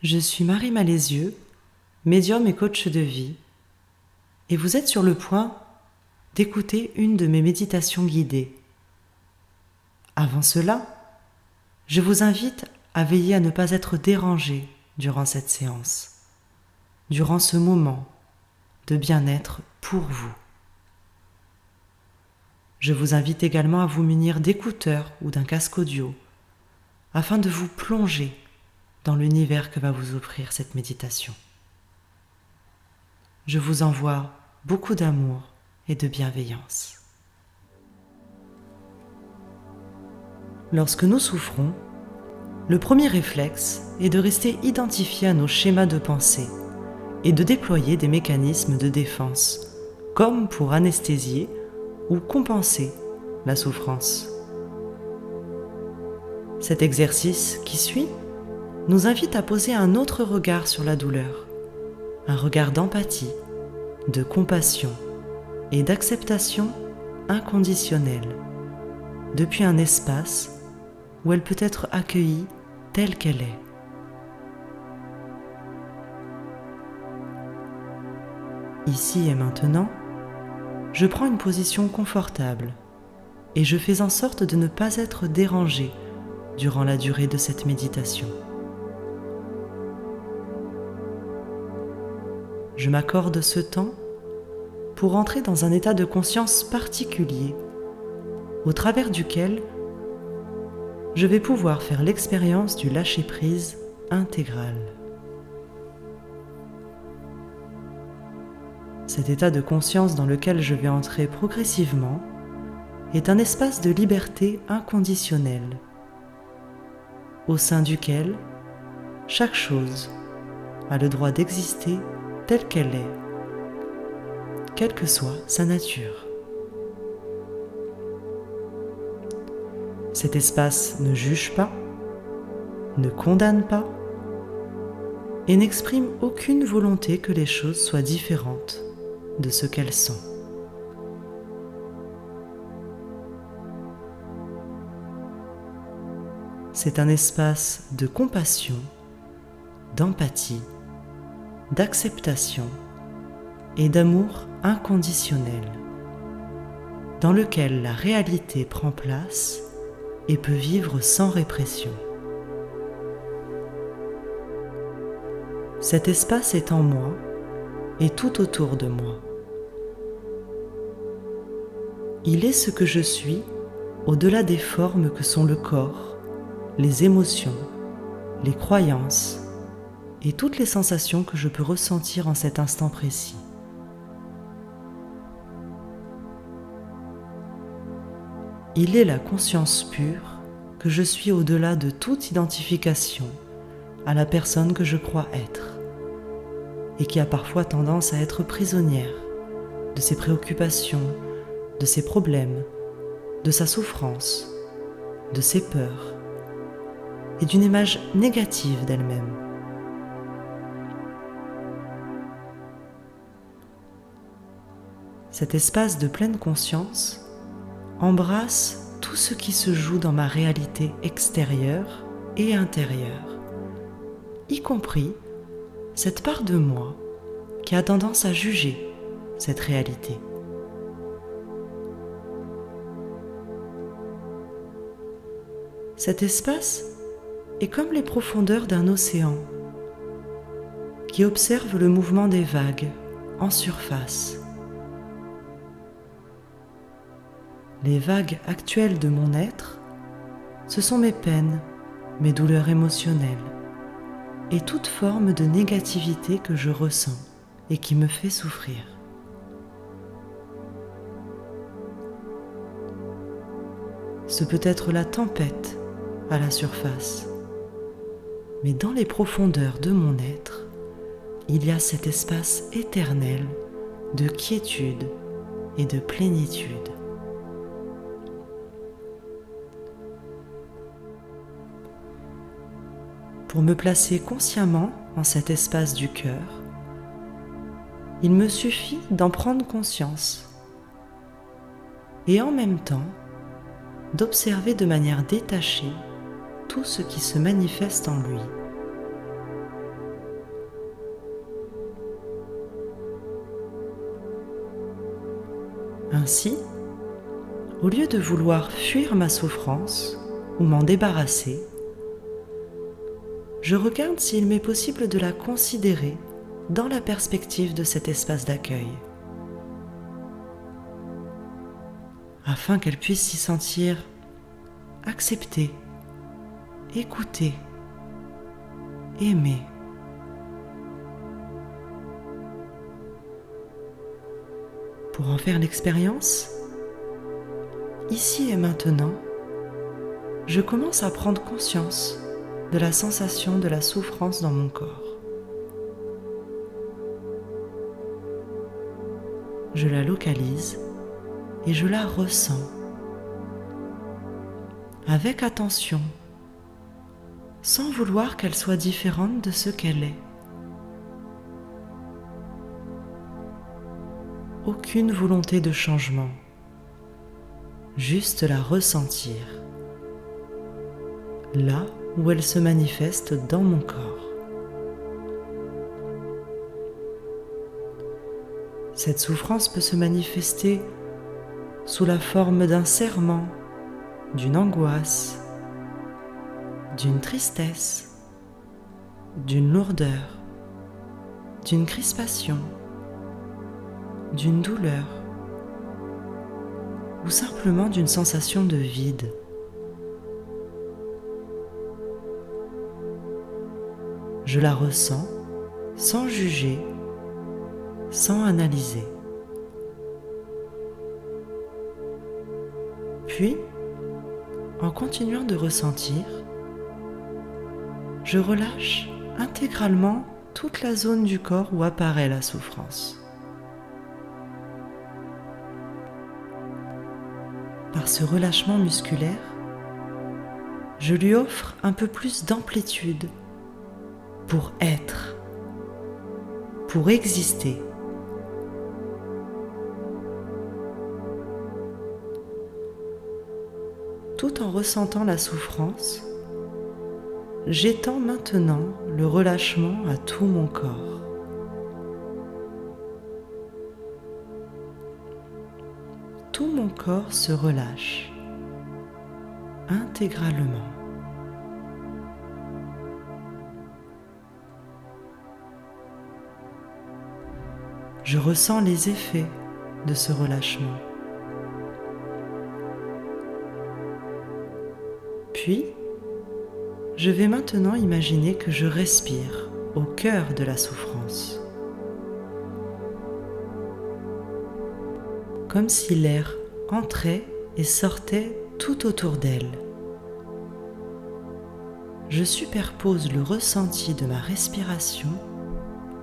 Je suis Marie Malézieux, médium et coach de vie, et vous êtes sur le point d'écouter une de mes méditations guidées. Avant cela, je vous invite à veiller à ne pas être dérangé durant cette séance, durant ce moment de bien-être pour vous. Je vous invite également à vous munir d'écouteurs ou d'un casque audio afin de vous plonger dans l'univers que va vous offrir cette méditation. Je vous envoie beaucoup d'amour et de bienveillance. Lorsque nous souffrons, le premier réflexe est de rester identifié à nos schémas de pensée et de déployer des mécanismes de défense, comme pour anesthésier ou compenser la souffrance. Cet exercice qui suit nous invite à poser un autre regard sur la douleur, un regard d'empathie, de compassion et d'acceptation inconditionnelle, depuis un espace où elle peut être accueillie telle qu'elle est. Ici et maintenant, je prends une position confortable et je fais en sorte de ne pas être dérangé durant la durée de cette méditation. Je m'accorde ce temps pour entrer dans un état de conscience particulier au travers duquel je vais pouvoir faire l'expérience du lâcher-prise intégral. Cet état de conscience dans lequel je vais entrer progressivement est un espace de liberté inconditionnelle, au sein duquel chaque chose a le droit d'exister telle qu'elle est, quelle que soit sa nature. Cet espace ne juge pas, ne condamne pas et n'exprime aucune volonté que les choses soient différentes de ce qu'elles sont. C'est un espace de compassion, d'empathie, d'acceptation et d'amour inconditionnel, dans lequel la réalité prend place et peut vivre sans répression. Cet espace est en moi et tout autour de moi. Il est ce que je suis au-delà des formes que sont le corps, les émotions, les croyances et toutes les sensations que je peux ressentir en cet instant précis. Il est la conscience pure que je suis au-delà de toute identification à la personne que je crois être et qui a parfois tendance à être prisonnière de ses préoccupations, de ses problèmes, de sa souffrance, de ses peurs et d'une image négative d'elle-même. Cet espace de pleine conscience embrasse tout ce qui se joue dans ma réalité extérieure et intérieure, y compris cette part de moi qui a tendance à juger cette réalité. Cet espace est comme les profondeurs d'un océan qui observe le mouvement des vagues en surface. Les vagues actuelles de mon être, ce sont mes peines, mes douleurs émotionnelles et toute forme de négativité que je ressens et qui me fait souffrir. Ce peut être la tempête à la surface, mais dans les profondeurs de mon être, il y a cet espace éternel de quiétude et de plénitude. Pour me placer consciemment en cet espace du cœur, il me suffit d'en prendre conscience et en même temps d'observer de manière détachée tout ce qui se manifeste en lui. Ainsi, au lieu de vouloir fuir ma souffrance ou m'en débarrasser, je regarde s'il m'est possible de la considérer dans la perspective de cet espace d'accueil, afin qu'elle puisse s'y sentir acceptée, écoutée, aimée. Pour en faire l'expérience, ici et maintenant, je commence à prendre conscience de la sensation de la souffrance dans mon corps. Je la localise et je la ressens avec attention, sans vouloir qu'elle soit différente de ce qu'elle est. Aucune volonté de changement, juste la ressentir, là où elle se manifeste dans mon corps. Cette souffrance peut se manifester sous la forme d'un serrement, d'une angoisse, d'une tristesse, d'une lourdeur, d'une crispation, d'une douleur ou simplement d'une sensation de vide. Je la ressens sans juger, sans analyser. Puis, en continuant de ressentir, je relâche intégralement toute la zone du corps où apparaît la souffrance. Par ce relâchement musculaire, je lui offre un peu plus d'amplitude pour être, pour exister. Tout en ressentant la souffrance, j'étends maintenant le relâchement à tout mon corps. Tout mon corps se relâche intégralement. Je ressens les effets de ce relâchement. Puis, je vais maintenant imaginer que je respire au cœur de la souffrance, comme si l'air entrait et sortait tout autour d'elle. Je superpose le ressenti de ma respiration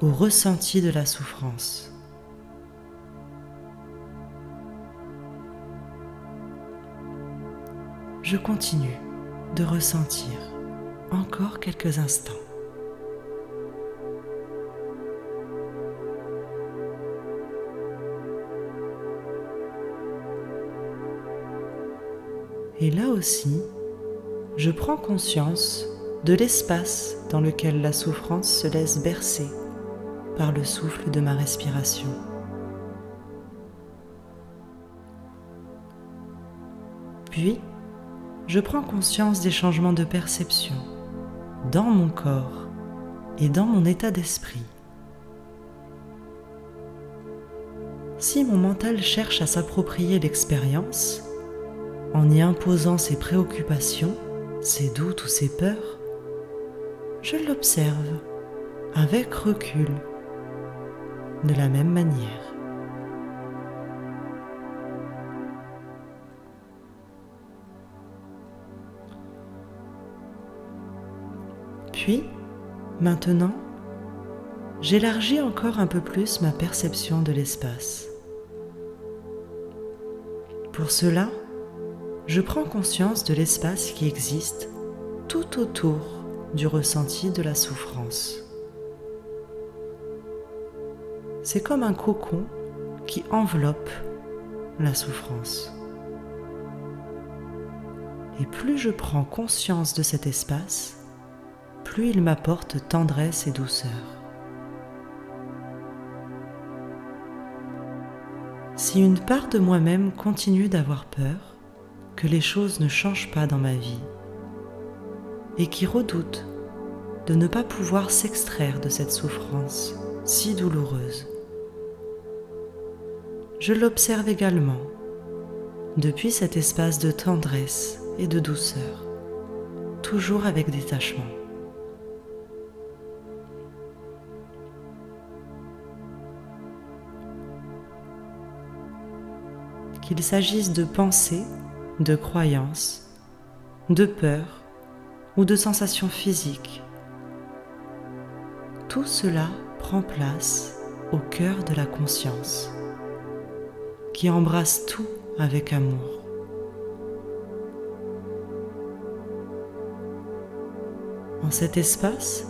au ressenti de la souffrance. Je continue de ressentir encore quelques instants. Et là aussi, je prends conscience de l'espace dans lequel la souffrance se laisse bercer par le souffle de ma respiration. Puis, je prends conscience des changements de perception dans mon corps et dans mon état d'esprit. Si mon mental cherche à s'approprier l'expérience, en y imposant ses préoccupations, ses doutes ou ses peurs, je l'observe avec recul, de la même manière. Puis, maintenant, j'élargis encore un peu plus ma perception de l'espace. Pour cela, je prends conscience de l'espace qui existe tout autour du ressenti de la souffrance. C'est comme un cocon qui enveloppe la souffrance. Et plus je prends conscience de cet espace, plus il m'apporte tendresse et douceur. Si une part de moi-même continue d'avoir peur que les choses ne changent pas dans ma vie et qui redoute de ne pas pouvoir s'extraire de cette souffrance si douloureuse, je l'observe également depuis cet espace de tendresse et de douceur, toujours avec détachement. Qu'il s'agisse de pensées, de croyances, de peurs ou de sensations physiques, tout cela prend place au cœur de la conscience, qui embrasse tout avec amour. En cet espace,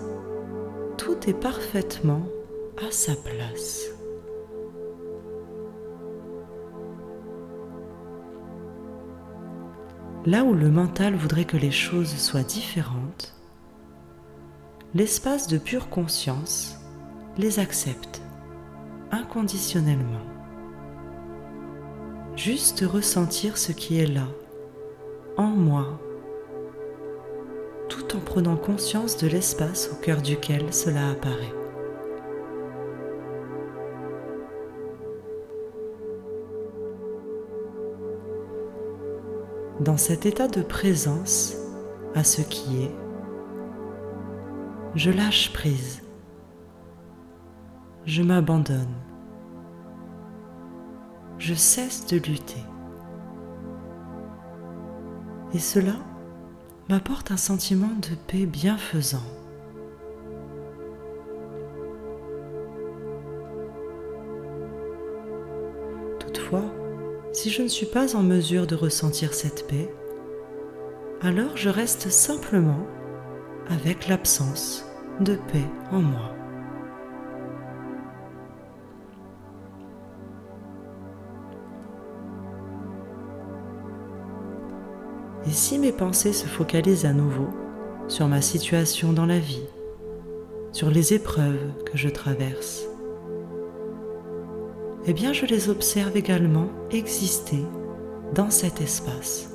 tout est parfaitement à sa place. Là où le mental voudrait que les choses soient différentes, l'espace de pure conscience les accepte inconditionnellement. Juste ressentir ce qui est là, en moi, tout en prenant conscience de l'espace au cœur duquel cela apparaît. Dans cet état de présence à ce qui est, je lâche prise, je m'abandonne, je cesse de lutter. Et cela m'apporte un sentiment de paix bienfaisant. Toutefois, si je ne suis pas en mesure de ressentir cette paix, alors je reste simplement avec l'absence de paix en moi. Et si mes pensées se focalisent à nouveau sur ma situation dans la vie, sur les épreuves que je traverse, eh bien je les observe également exister dans cet espace.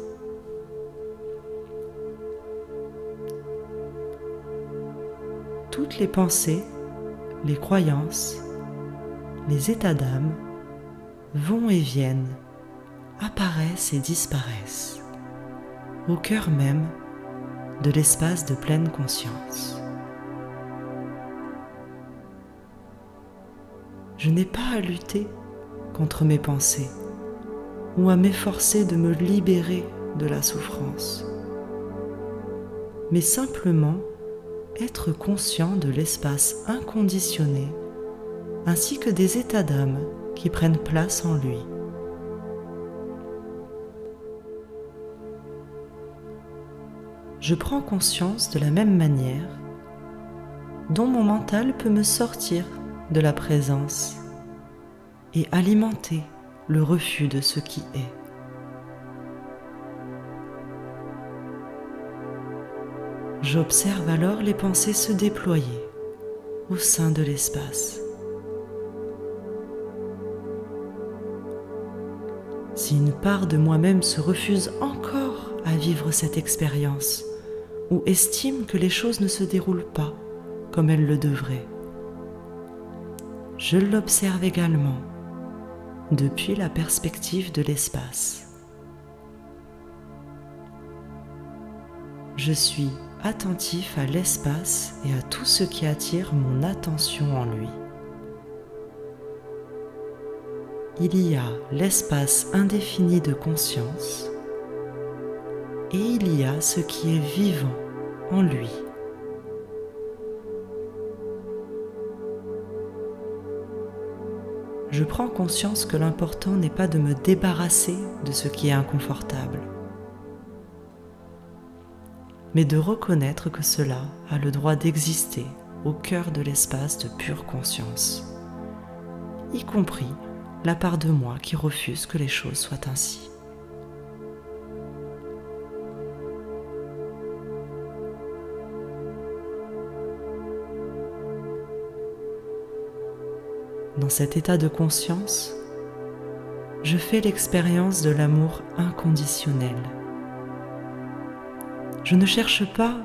Toutes les pensées, les croyances, les états d'âme vont et viennent, apparaissent et disparaissent, au cœur même de l'espace de pleine conscience. Je n'ai pas à lutter contre mes pensées ou à m'efforcer de me libérer de la souffrance, mais simplement être conscient de l'espace inconditionné ainsi que des états d'âme qui prennent place en lui. Je prends conscience de la même manière dont mon mental peut me sortir de la présence et alimenter le refus de ce qui est. J'observe alors les pensées se déployer au sein de l'espace. Si une part de moi-même se refuse encore à vivre cette expérience ou estime que les choses ne se déroulent pas comme elles le devraient, je l'observe également depuis la perspective de l'espace. Je suis attentif à l'espace et à tout ce qui attire mon attention en lui. Il y a l'espace indéfini de conscience et il y a ce qui est vivant en lui. Je prends conscience que l'important n'est pas de me débarrasser de ce qui est inconfortable, mais de reconnaître que cela a le droit d'exister au cœur de l'espace de pure conscience, y compris la part de moi qui refuse que les choses soient ainsi. Dans cet état de conscience, je fais l'expérience de l'amour inconditionnel. Je ne cherche pas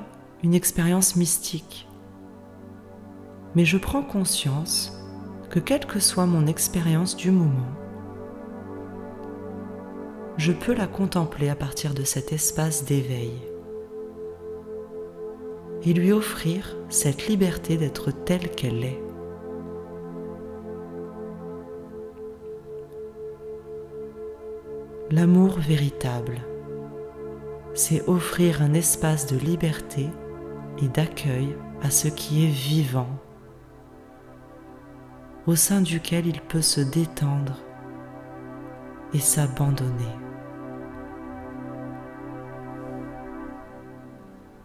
une expérience mystique, mais je prends conscience que quelle que soit mon expérience du moment, je peux la contempler à partir de cet espace d'éveil et lui offrir cette liberté d'être telle qu'elle est. L'amour véritable, c'est offrir un espace de liberté et d'accueil à ce qui est vivant, au sein duquel il peut se détendre et s'abandonner.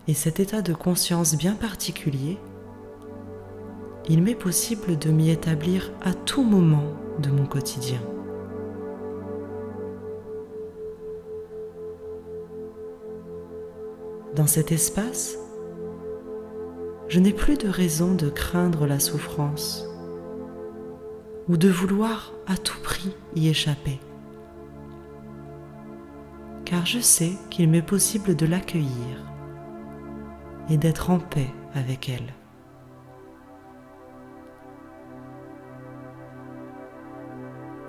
Et cet état de conscience bien particulier, il m'est possible de m'y établir à tout moment de mon quotidien. Dans cet espace, je n'ai plus de raison de craindre la souffrance ou de vouloir à tout prix y échapper, car je sais qu'il m'est possible de l'accueillir et d'être en paix avec elle.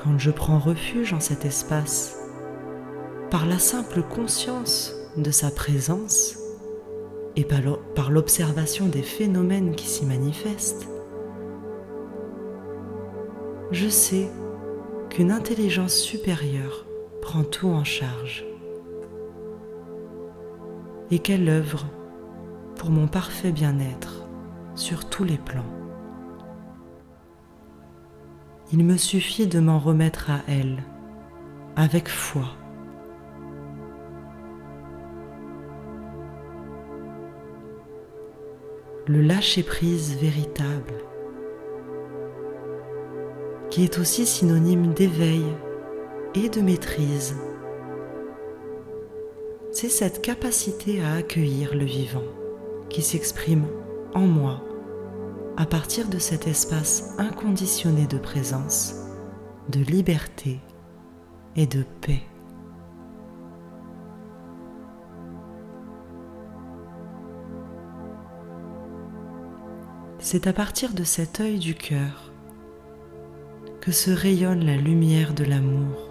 Quand je prends refuge en cet espace, par la simple conscience de sa présence et par l'observation des phénomènes qui s'y manifestent, je sais qu'une intelligence supérieure prend tout en charge et qu'elle œuvre pour mon parfait bien-être sur tous les plans. Il me suffit de m'en remettre à elle avec foi. Le lâcher-prise véritable, qui est aussi synonyme d'éveil et de maîtrise, c'est cette capacité à accueillir le vivant qui s'exprime en moi à partir de cet espace inconditionné de présence, de liberté et de paix. C'est à partir de cet œil du cœur que se rayonne la lumière de l'amour,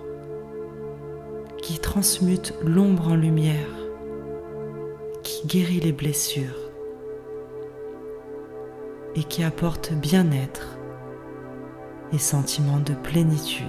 qui transmute l'ombre en lumière, qui guérit les blessures et qui apporte bien-être et sentiment de plénitude.